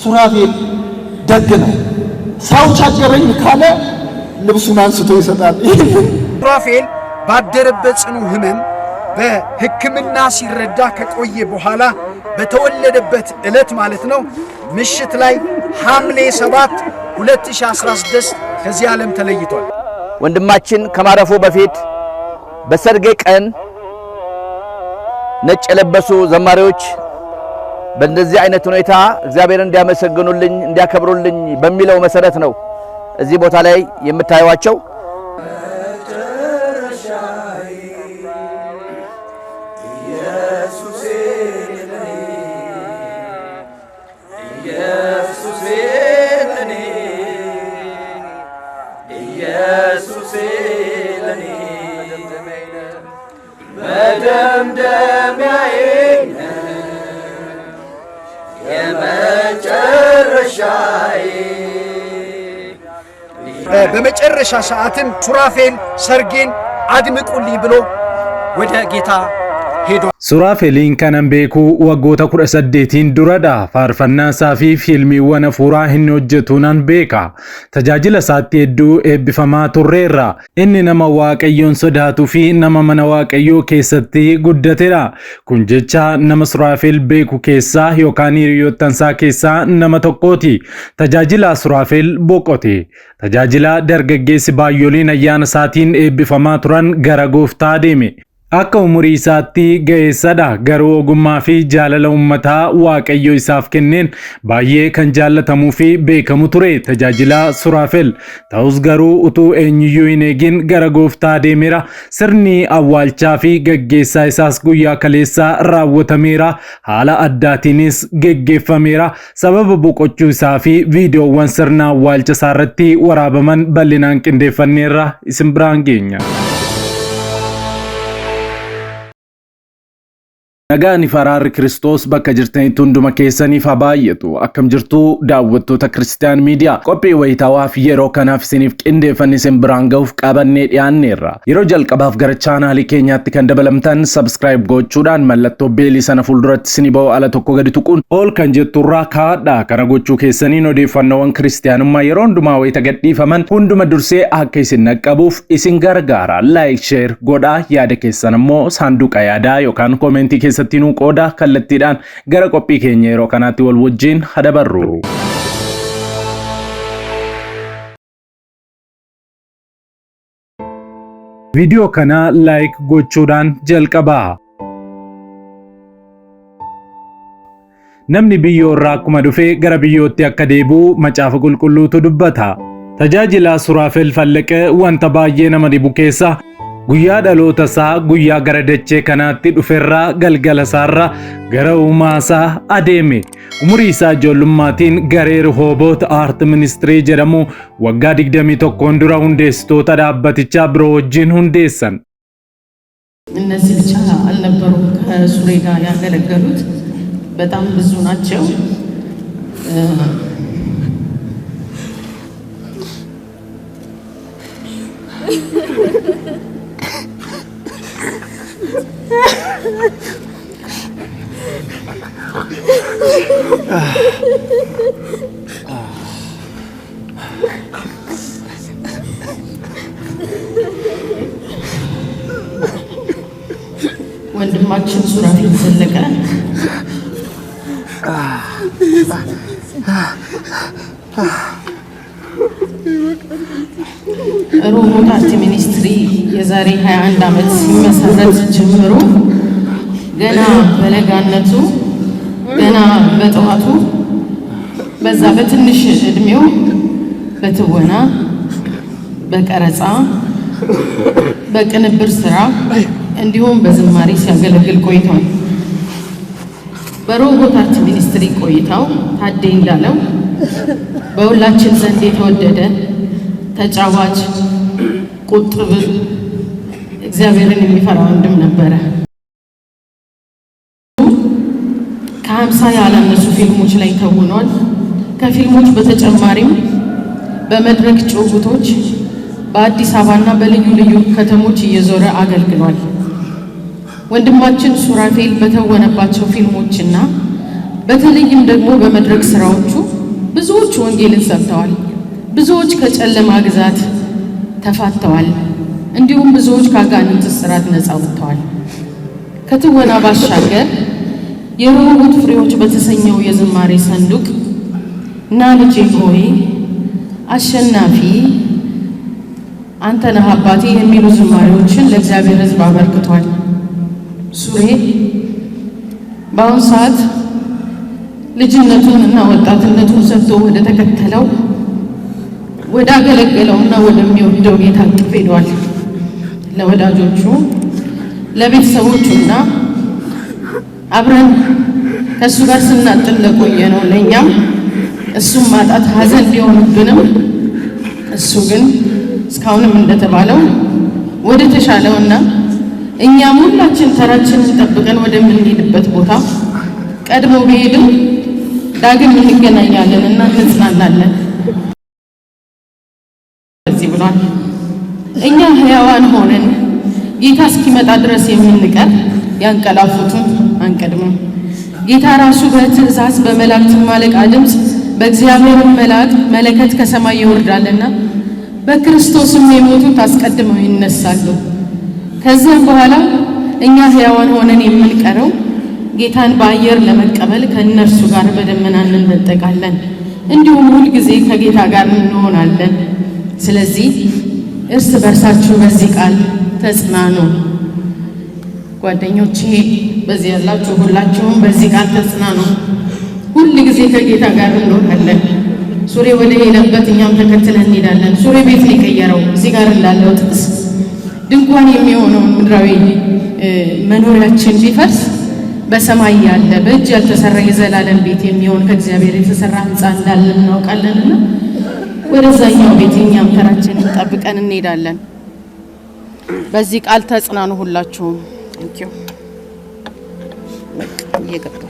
ሱራፌል ደግ ነው። ሰው ቸገረኝ ካለ ልብሱን አንስቶ ይሰጣል። ሱራፌል ባደረበት ጽኑ ሕመም በሕክምና ሲረዳ ከቆየ በኋላ በተወለደበት ዕለት ማለት ነው ምሽት ላይ ሐምሌ 7 2016 ከዚህ ዓለም ተለይቷል። ወንድማችን ከማረፉ በፊት በሰርጌ ቀን ነጭ የለበሱ ዘማሪዎች በእንደዚህ አይነት ሁኔታ እግዚአብሔርን እንዲያመሰግኑልኝ እንዲያከብሩልኝ በሚለው መሰረት ነው እዚህ ቦታ ላይ የምታዩዋቸው። በመጨረሻ ሰዓትም ሱራፌል ሰርጌን አድምቁልኝ ብሎ ወደ ጌታ ሄዶ Suraafeliin kanan beeku waggoota 18 duradha. Faarfannaa isaa fi fiilmiiwwan hafuuraa hin hojjetuunan beeka. Tajaajila isaatti hedduu eebbifamaa turreerra. Inni nama Waaqayyoon sodaatuu fi nama mana Waaqayyoo keessatti guddatedha. Kun jecha nama Suraafel beeku keessaa yookaan hiriyoottan isaa keessaa nama tokkooti. Tajaajila Suraafel boqote. Tajaajila dargaggeessi baay'ooliin ayyaana isaatiin eebbifamaa turan gara Gooftaa deeme. Akka umurii isaatti ga'eessadha. Garuu ogummaa fi jaalala uummataa Waaqayyo isaaf kenneen baay'ee kan jaalatamuu fi beekamu ture tajaajila Suraafel. Ta'us garuu utuu eenyuyyuu hin eegin gara Gooftaa deemeera. Sirni awwaalchaa fi gaggeessaa isaas guyyaa kaleessaa raawwatameera. Haala addaatiinis geggeeffameera. Sababa boqochuu isaa fi viidiyoowwan sirna awwaalcha isaa irratti waraabaman bal'inaan qindeeffanneerra isin biraan geenya. Nagaan faraarri Kiristoos bakka jirtanitti hunduma keessaniif haa baay'atu. Akkam jirtu daawwattoota Kiristiyaan Miidiyaa. Qophii wayitaawaa fi yeroo kanaaf isiniif qindeeffanne isin biraan ga'uuf qabannee dhiyaanneerra. Yeroo jalqabaaf gara chaanaalii keenyaatti kan dabalamtan subscribe gochuudhaan mallattoo beelii sana fuulduratti isinii ba'u ala tokko gadi tuquun ol kan jetturraa kaadha. Kana gochuu keessaniin odeeffannoowwan Kiristiyaanummaa yeroo hundumaa wayita gadhiifaman hunduma dursee akka isin naqqabuuf isin gargaara. Like, share godhaa. Yaada keessan immoo saanduqa yaadaa yookaan koomentii keessatti Satinu qooda kallattiidhaan gara qophii keenya yeroo kanaatti wal wajjin hadabarru. Video kana like gochuudhaan jalqabaa. Namni biyyoo irraa akkuma dhufee gara biyyootti akka deebi'u macaafa qulqulluutu dubbata. Tajaajila Suraafel Fallaqee wanta baay'ee nama dhibu keessa guyyaa dhaloota isaa guyyaa gara dachee kanaatti dhuferraa galgala isaarra gara uumaa isaa adeeme. Umurii isaa ijoollumaatiin garee Rehooboot Aart Ministirii jedhamu waggaa 21 dura hundeessitoota dhaabbatichaa biroo wajjin hundeessan. እነዚህ ብቻ አልነበሩም ከሱሬ ጋር ያገለገሉት በጣም ብዙ ናቸው። ወንድማችን ሱራፌል ፈለቀ ሮቦት አርት ሚኒስትሪ የዛሬ 21 ዓመት ሲመሰረት ጀምሮ ገና በለጋነቱ ገና በጠዋቱ በዛ በትንሽ እድሜው በትወና በቀረጻ በቅንብር ስራ እንዲሁም በዝማሬ ሲያገለግል ቆይቷል። በሮቦት አርት ሚኒስትሪ ቆይታው ታዴ እንዳለው በሁላችን ዘንድ የተወደደ ተጫዋች ቁጥብ እግዚአብሔርን የሚፈራ ወንድም ነበረ። ከ50 ያላነሱ ፊልሞች ላይ ተውኗል። ከፊልሞች በተጨማሪም በመድረክ ጭውውቶች በአዲስ አበባና በልዩ ልዩ ከተሞች እየዞረ አገልግሏል። ወንድማችን ሱራፌል በተወነባቸው ፊልሞችና በተለይም ደግሞ በመድረክ ስራዎቹ ብዙዎች ወንጌልን ሰብተዋል። ብዙዎች ከጨለማ ግዛት ተፋተዋል። እንዲሁም ብዙዎች ከአጋንንት እስራት ነፃ ወጥተዋል። ከትወና ባሻገር የርኅሩት ፍሬዎች በተሰኘው የዝማሬ ሰንዱቅ ና ልጄ ሆይ፣ አሸናፊ አንተ ነህ አባቴ የሚሉ ዝማሬዎችን ለእግዚአብሔር ሕዝብ አበርክቷል። ሱሬ በአሁኑ ሰዓት ልጅነቱን እና ወጣትነቱን ሰጥቶ ወደ ተከተለው ወደ አገለገለውና ወደሚወደው ጌታ እቅፍ ሄዷል። ለወዳጆቹ ለቤተሰቦቹና አብረን ከእሱ ጋር ስናጥን ለቆየ ነው ለእኛም እሱም ማጣት ሐዘን ቢሆንብንም እሱ ግን እስካሁንም እንደተባለው ወደ ተሻለውና እኛም ሁላችን ተራችንን ጠብቀን ወደምንሄድበት ቦታ ቀድሞ ቢሄድም ዳግም እንገናኛለንና እንጽናናለን ብሏል። እኛ ሕያዋን ሆነን ጌታ እስኪመጣ ድረስ የምንቀር ያንቀላፉትን አንቀድምም። ጌታ ራሱ በትእዛዝ በመላእክት ማለቃ ድምፅ በእግዚአብሔር መለከት ከሰማይ ይወርዳልና በክርስቶስም የሞቱት አስቀድመው ይነሳሉ። ከዚያም በኋላ እኛ ሕያዋን ሆነን የምንቀረው ጌታን በአየር ለመቀበል ከእነርሱ ጋር በደመና እንነጠቃለን፣ እንዲሁም ሁል ጊዜ ከጌታ ጋር እንሆናለን። ስለዚህ እርስ በርሳችሁ በዚህ ቃል ተጽናኑ። ጓደኞቼ በዚህ ያላችሁ ሁላችሁም በዚህ ቃል ተጽናኑ። ሁል ጊዜ ከጌታ ጋር እንሆናለን። ሱሬ ወደ ሄደበት እኛም ተከትለን እንሄዳለን። ሱሬ ቤት ሊቀየረው እዚህ ጋር እንዳለው ጥቅስ ድንኳን የሚሆነውን ምድራዊ መኖሪያችን ቢፈርስ በሰማይ ያለ በእጅ ያልተሰራ የዘላለም ቤት የሚሆን ከእግዚአብሔር የተሰራ ሕንፃ እንዳለን እናውቃለንና ወደዛኛው ቤት እኛም ተራችንን ጠብቀን እንሄዳለን። በዚህ ቃል ተጽናኑ ሁላችሁም። ቴንኪዩ እየገባችሁ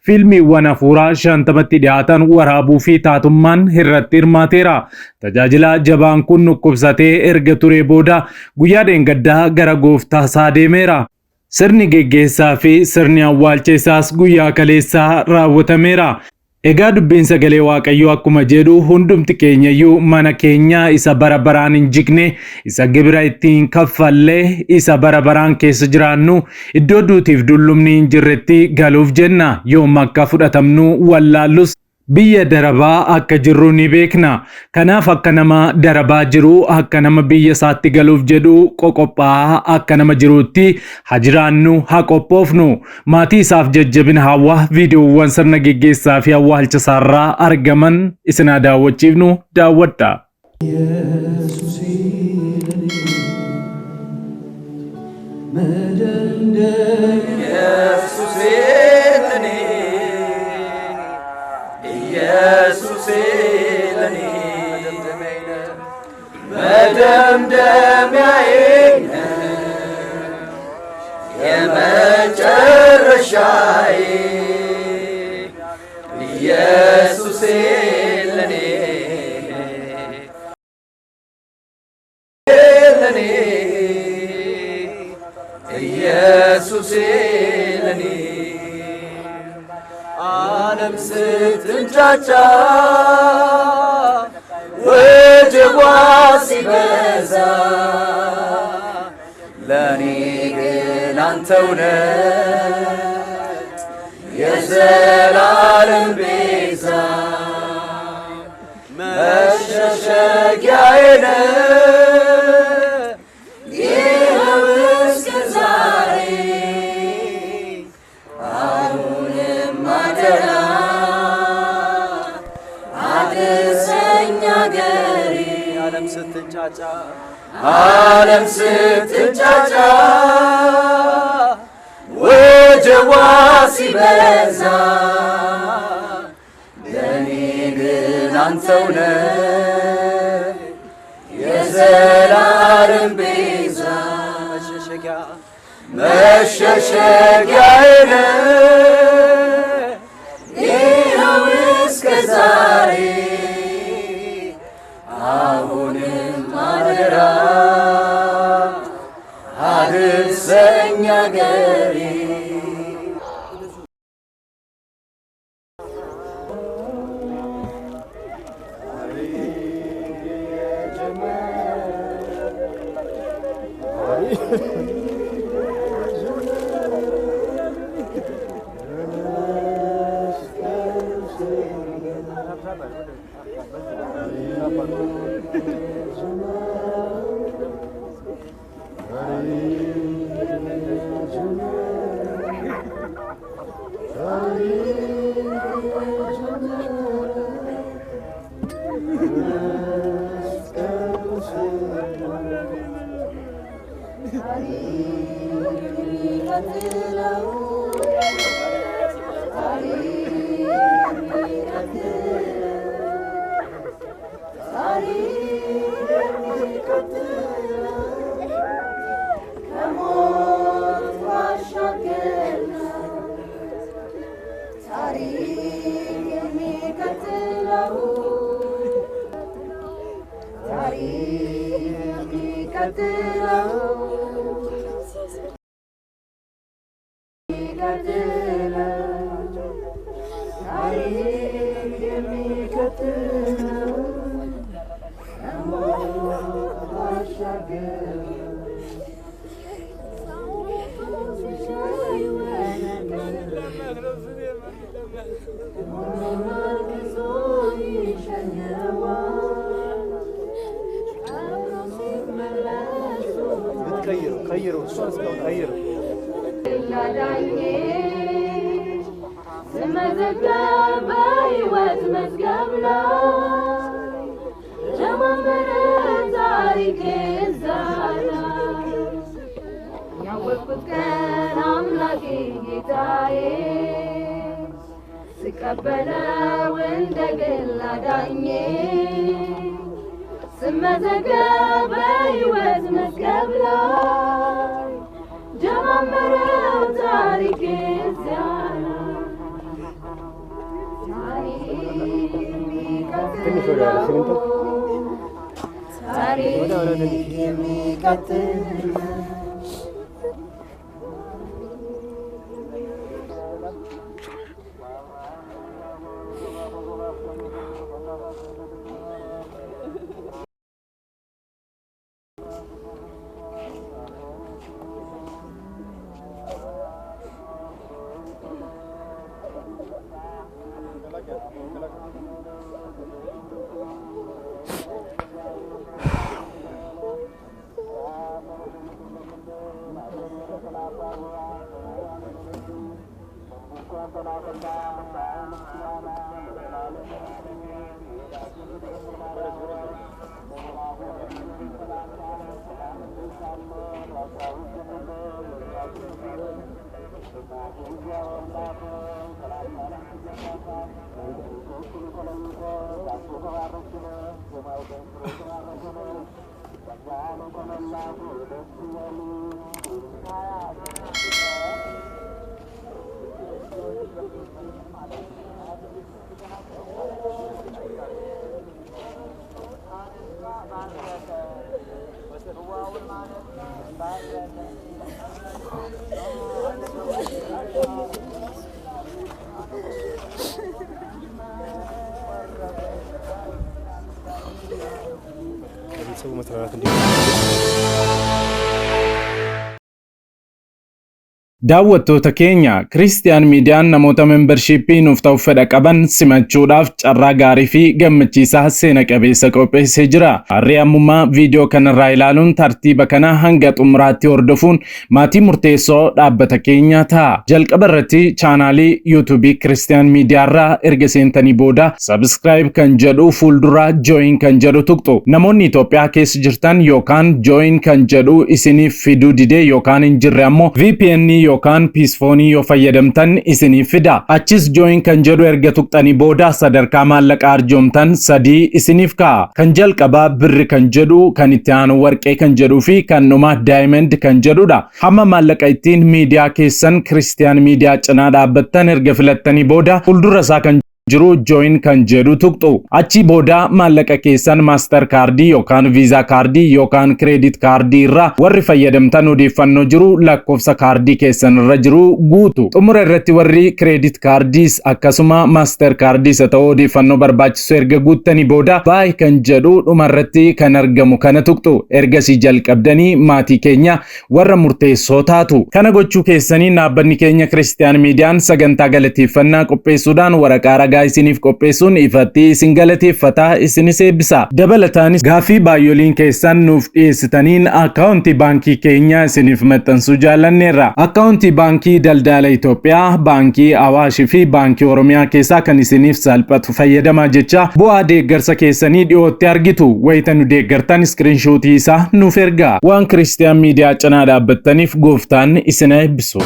fiilmiiwwan hafuuraa 50tti dhiyaatan waraabuu fi taatummaan irratti hirmaateera. Tajaajila jabaan kun dhukkubsatee erga ture booda guyyaa dheengaddaa gara gooftaa isaa deemeera. Sirni geggeessaa fi sirni awwaalcha isaas guyyaa kaleessaa raawwatameera. Egaa dubbiin sagalee Waaqayyoo akkuma jedhu hundumti keenyayyuu mana keenya isa bara baraan hin jigne isa gibira ittiin kaffallee isa bara baraan keessa jiraannu iddoo duutiif dullumni hin jirretti galuuf jenna. Yoom akka fudhatamnu wallaallus biyya darabaa akka jirru ni beekna. Kanaaf akka nama darabaa jiru akka nama biyya isaatti galuuf jedhu qoqophaa akka nama jiruutti hajiraannu haa qophoofnu. Maatii isaaf jajjabina hawwa viidiyoowwan sirna geggeessaa fi awwaalcha isaarraa argaman isin haa daawwachiifnu daawwadha. መደምደሚያዬ የመጨረሻዬ ኢየሱሴ ለኔ ኢየሱሴ ለኔ ዓለም ስትንጫጫ ወጀቧ ሲበዛ ለኔ ግን አንተው ነህ የዘላለም ቤዛ መሸሸጊያዬ ነህ ይኸው እስከ ዛሬ አሁንም አደራ አድርሰኝ አገሬ ዓለም ስትንጫጫ ወጀቧ ሲበዛ ለኔ ግን አንተው ነህ የዘላለም ቤዛ መሸሸጊያዬ ነህ ይኸው እስከ ዛሬ አሁንም አደራ Daawwattoota keenya Kiristiyaan Miidiyaan namoota membershipii nuuf ta'u fedha qaban simachuudhaaf carraa gaarii fi gammachiisaa seena qabeessa qopheessee jira. Harri ammummaa viidiyoo kanarraa ilaaluun tartiiba kana hanga xumuraatti hordofuun maatii murteessoo dhaabbata keenyaa ta'a. Jalqaba irratti chaanaalii YouTube Kiristiyaan Miidiyaarraa erga seentanii booda subscribe kan jedhu fuuldura join kan jedhu tuqxu. Namoonni Itoophiyaa keessa jirtan yookaan join kan jedhu isiniif fiduu didee yookaan hin jirre ammoo VPN yookaan piisfoonii yoo fayyadamtan isiniif fida. Achis join kan jedhu erga tuqxanii booda sadarkaa maallaqa arjoomtan 3 isiniif ka'a. Kan jalqabaa birri kan jedhu, kan itti aanu warqee kan jedhuu fi kan dhumaa diamond kan jedhudha. Hamma maallaqa ittiin miidiyaa keessan Kiristiyaan Miidiyaa cinaa dhaabbattan erga filattanii booda fuuldura isaa kan jiru join kan jedhu tuqxu. Achi booda maallaqa keessan maaster kaardii yookaan viizaa kaardii yookaan kireedit kaardii irraa warri fayyadamtan odeeffannoo jiru lakkoofsa kaardii keessan irra jiru guutu. Xumura irratti warri kireedit kaardiis akkasuma maaster kaardiis ta'uu odeeffannoo barbaachisu erga guuttanii booda baay kan jedhu dhuma irratti kan argamu kana tuqxu. Ergasii jalqabdanii maatii keenya warra murteessoo taatu. Kana gochuu keessanii dhaabbanni keenya Kiristiyaan Miidiyaan sagantaa galateeffannaa qopheessuudhaan waraqaa ragaa isiniif qopheessuun ifatti isin galateeffataa isinis eebbisa. Dabalataanis gaafii baay'ooliin keessan nuuf dhiyeessitaniin akkaawuntii baankii keenya isiniif maxxansuu jaallanneerra. Akkaawuntii baankii daldala Itoophiyaa, baankii Awaashii fi baankii Oromiyaa keessaa kan isiniif salphatu fayyadamaa jecha bu'aa deeggarsa keessanii dhiyootti argitu. Wayita nu deeggartan iskiriinshotii isaa nuuf ergaa. Waan Kiristiyaan Miidiyaa cinaa dhaabbattaniif gooftaan isin eebbisu.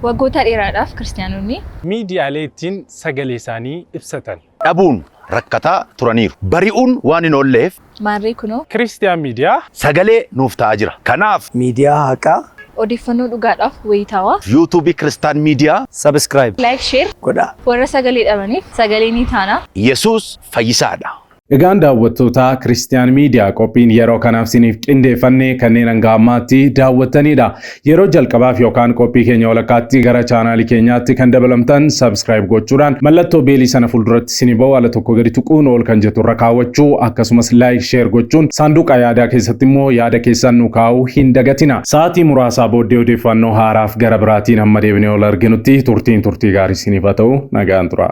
Waggoota dheeraadhaaf kiristaanonni miidiyaaleen sagalee isaanii ibsatan dhabuun rakkataa turaniiru. Bari'uun waan hin oolleef maarree kunoo Kiristiyaan Miidiyaa sagalee nuuf ta'aa jira. Kanaaf miidiyaa haqaa odeeffannoo dhugaadhaaf wayitaawaa yuutuubii Kiristiyaan Miidiyaa subscribe like share godhaa. warra sagalee dhabaniif sagalee ni taana. Yesuus fayyisaadha. Egaan daawwattoota Kiristiyaan Miidiyaa qophiin yeroo kanaaf isiniif qindeeffannee kanneen hanga ammaatti daawwattanidha. Yeroo jalqabaaf yookaan qophii keenya walakkaatti gara chaanaalii keenyaatti kan dabalamtan subscribe gochuudhaan mallattoo beelii sana fuulduratti isinii ba'u ala tokko gadi tuquun ol kan jettu irra kaawwachuu akkasumas like share gochuun saanduqa yaadaa keessatti immoo yaada keessan nu kaa'uu hin dagatina. Sa'aatii muraasaa booddee odeeffannoo haaraaf gara biraatiin hamma deebinee ol arginutti turtii gaarii isiniif haa ta'u nagaan tura.